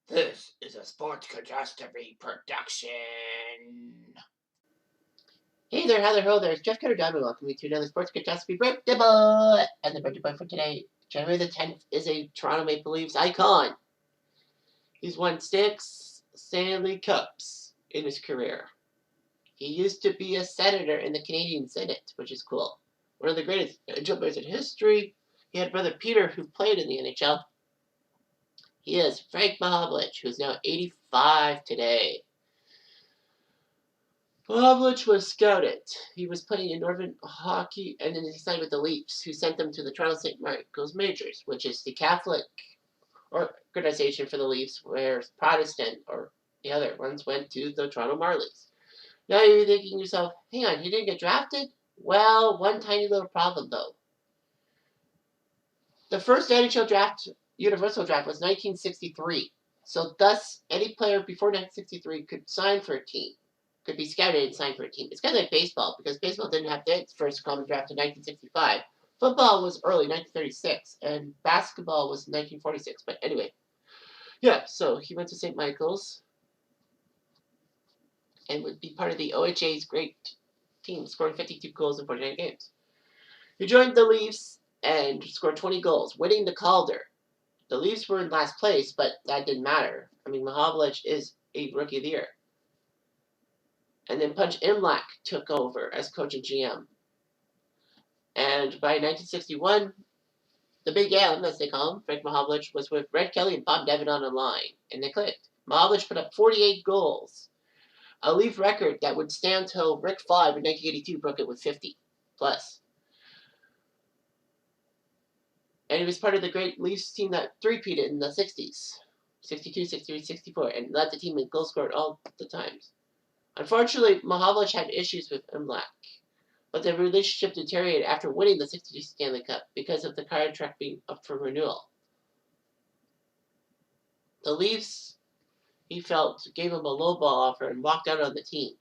This is a Sports Catastrophe production. Hey there, how there, ho there. It's Jeff Cutter Down, and welcome to another Sports Catastrophe birthday boy. And the birthday boy for today, January the 10th, is a Toronto Maple Leafs icon. He's won 6 Stanley Cups in his career. He used to be a senator in the Canadian Senate, which is cool. One of the greatest NHL players in history. He had brother Peter, who played in the NHL. He is Frank Mahovlich, who's now 85 today. Mahovlich was scouted. He was playing in Northern Hockey, and then he signed with the Leafs, who sent him to the Toronto St. Michael's Majors, which is the Catholic organization for the Leafs, where Protestant or the other ones went to the Toronto Marlies. Now you're thinking to yourself, hang on, he didn't get drafted? Well, one tiny little problem, though. The first NHL draft, universal draft, was 1963. So thus, any player before 1963 could sign for a team. Could be scouted and signed for a team. It's kind of like baseball, because baseball didn't have its first common draft in 1965. Football was early, 1936, and basketball was 1946. But anyway, yeah, so he went to St. Michael's and would be part of the OHA's great team, scoring 52 goals in 49 games. He joined the Leafs and scored 20 goals, winning the Calder. The Leafs were in last place, but that didn't matter. I mean, Mahovlich is a Rookie of the Year. And then Punch Imlach took over as coach and GM. And by 1961, the Big M, as they call him, Frank Mahovlich, was with Red Kelly and Bob Devin on a line, and they clicked. Mahovlich put up 48 goals, a Leaf record that would stand till Rick Fly in 1982 broke it with 50 plus. And he was part of the great Leafs team that three-peated in the 60s, 62, 63, 64, and led the team in goal scored all the times. Unfortunately, Mahovlich had issues with Imlach, but the relationship deteriorated after winning the 62 Stanley Cup because of the contract being up for renewal. The Leafs, he felt, gave him a lowball offer and walked out on the team.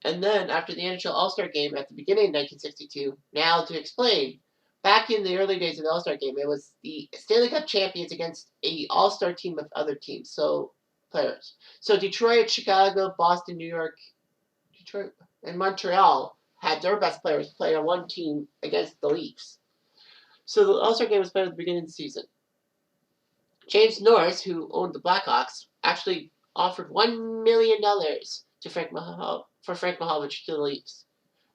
And then, after the NHL All-Star Game at the beginning of 1962, now to explain, back in the early days of the All-Star Game, it was the Stanley Cup champions against a All-Star team of other teams, so players. So Detroit, Chicago, Boston, New York, Detroit, and Montreal had their best players play on one team against the Leafs. So the All-Star Game was played at the beginning of the season. James Norris, who owned the Blackhawks, actually offered $1 million to Frank Mahovlich to the Leafs.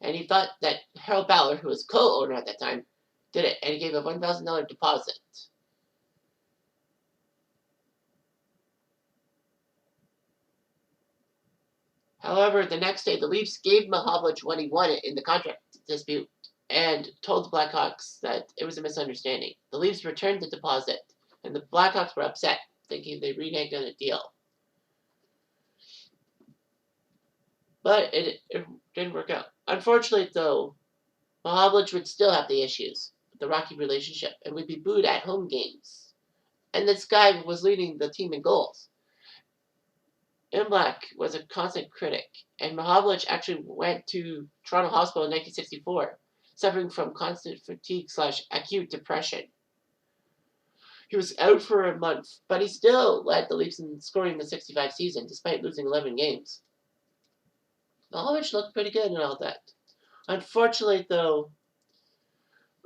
And he thought that Harold Ballard, who was co-owner at that time, did it, and he gave a $1,000 deposit. However, the next day, the Leafs gave Mahovlich what he wanted in the contract dispute and told the Blackhawks that it was a misunderstanding. The Leafs returned the deposit, and the Blackhawks were upset, thinking they reneged on the deal. But it didn't work out. Unfortunately, though, Mahovlich would still have the issues with the rocky relationship and would be booed at home games. And this guy was leading the team in goals. Imlach was a constant critic, and Mahovlich actually went to Toronto Hospital in 1964, suffering from constant fatigue/acute depression. He was out for a month, but he still led the Leafs in scoring the 65 season, despite losing 11 games. Mahovlich looked pretty good and all that. Unfortunately, though,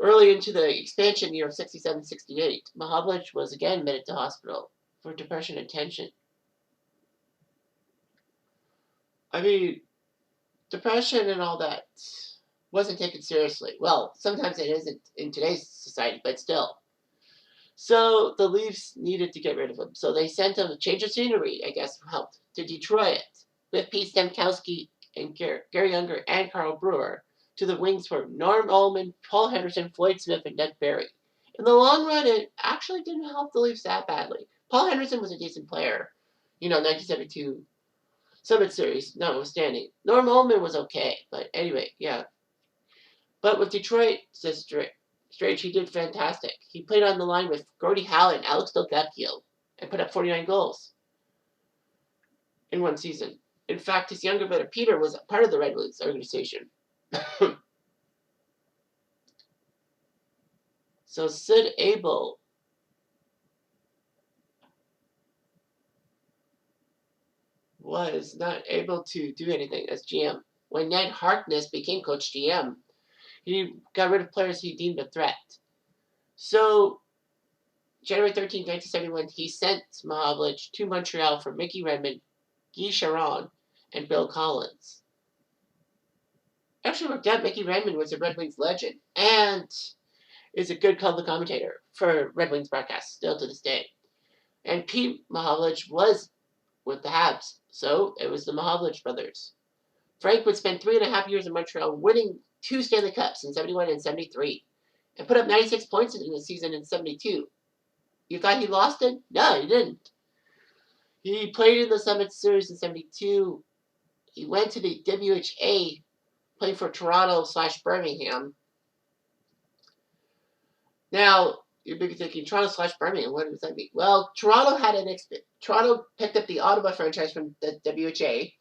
early into the expansion year of 67-68, Mahovlich was again admitted to hospital for depression and tension. I mean, depression and all that wasn't taken seriously. Well, sometimes it isn't in today's society, but still. So the Leafs needed to get rid of him. So they sent him a change of scenery, I guess, helped, to Detroit with Pete Stemkowski and Gary Younger and Carl Brewer to the wings for Norm Ullman, Paul Henderson, Floyd Smith, and Doug Barry. In the long run, it actually didn't help the Leafs that badly. Paul Henderson was a decent player. 1972 Summit Series notwithstanding. Norm Ullman was okay, but anyway, yeah. But with Detroit, Strange, he did fantastic. He played on the line with Gordie Howe and Alex Delgado and put up 49 goals in one season. In fact, his younger brother Peter was part of the Red Wings organization. So Sid Abel was not able to do anything as GM. When Ned Harkness became coach GM, he got rid of players he deemed a threat. So, January 13, 1971, he sent Mahovlich to Montreal for Mickey Redmond, Guy Charron, and Bill Collins. Actually worked out. Mickey Redmond was a Red Wings legend and is a good color commentator for Red Wings broadcasts still to this day. And Pete Mahovlich was with the Habs, so it was the Mahovlich brothers. Frank would spend 3.5 years in Montreal, winning 2 Stanley Cups in 71 and 73, and put up 96 points in the season in 72. You thought he lost it? No, he didn't. He played in the Summit Series in 72. He went to the WHA, played for Toronto/Birmingham. Now, you're maybe thinking Toronto/Birmingham. What does that mean? Well, Toronto picked up the Ottawa franchise from the WHA,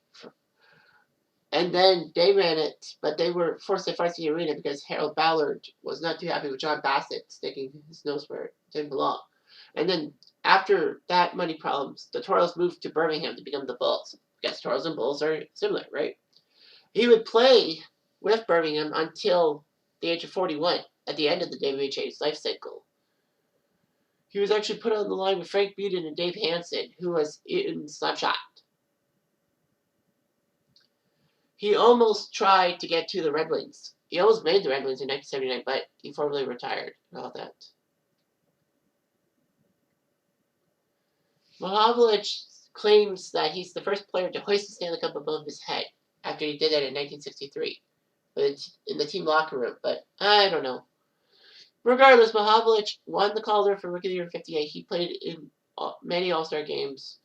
and then they ran it, but they were forced to fight the arena because Harold Ballard was not too happy with John Bassett sticking his nose where it didn't belong. And then after that money problems, the Toros moved to Birmingham to become the Bulls. I guess Toros and Bulls are similar, right? He would play with Birmingham until the age of 41 at the end of the WHA's life cycle. He was actually put on the line with Frank Beaton and Dave Hansen, who was in Slapshot. He almost tried to get to the Red Wings. He almost made the Red Wings in 1979, but he formally retired and all that. Mahovlich claims that he's the first player to hoist the Stanley Cup above his head after he did that in 1963 in the team locker room, but I don't know. Regardless, Mahovlich won the Calder for Rookie of the Year in 58. He played in many All-Star games.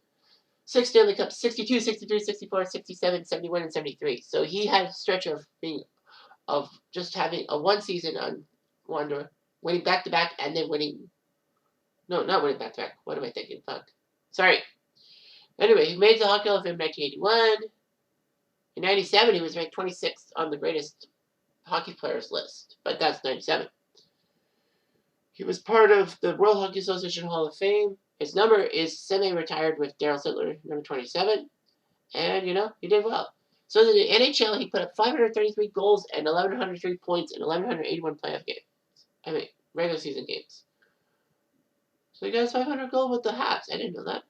6 Stanley Cups, 62, 63, 64, 67, 71, and 73. So he had a stretch of just having a one season on Wonder, winning back-to-back, and then winning... No, not winning back-to-back. What am I thinking? Fuck. Sorry. Anyway, he made the Hockey Hall of Fame in 1981. In 97, he was ranked 26th on the greatest hockey players list, but that's 97. He was part of the World Hockey Association Hall of Fame. His number is semi-retired with Darryl Sittler, number 27. And, he did well. So in the NHL, he put up 533 goals and 1,103 points in 1,181 playoff games. I mean, regular season games. So he got 500 goals with the Habs. I didn't know that.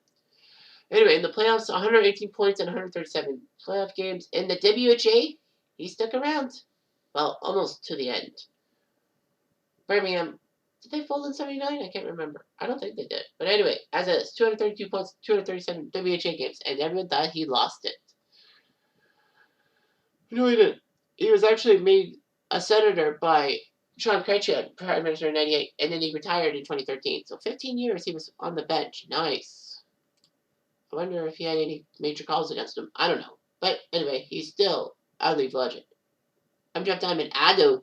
Anyway, in the playoffs, 118 points in 137 playoff games. In the WHA, he stuck around. Well, almost to the end. Birmingham, did they fold in 79? I can't remember. I don't think they did. But anyway, as a 232 points, 237 WHA games, and everyone thought he lost it. No, he didn't. He was actually made a senator by Sean Krejci, Prime Minister in 98, and then he retired in 2013. So 15 years he was on the bench. Nice. I wonder if he had any major calls against him. I don't know. But anyway, he's still a Leaf legend. I'm Jeff Diamond. Ado.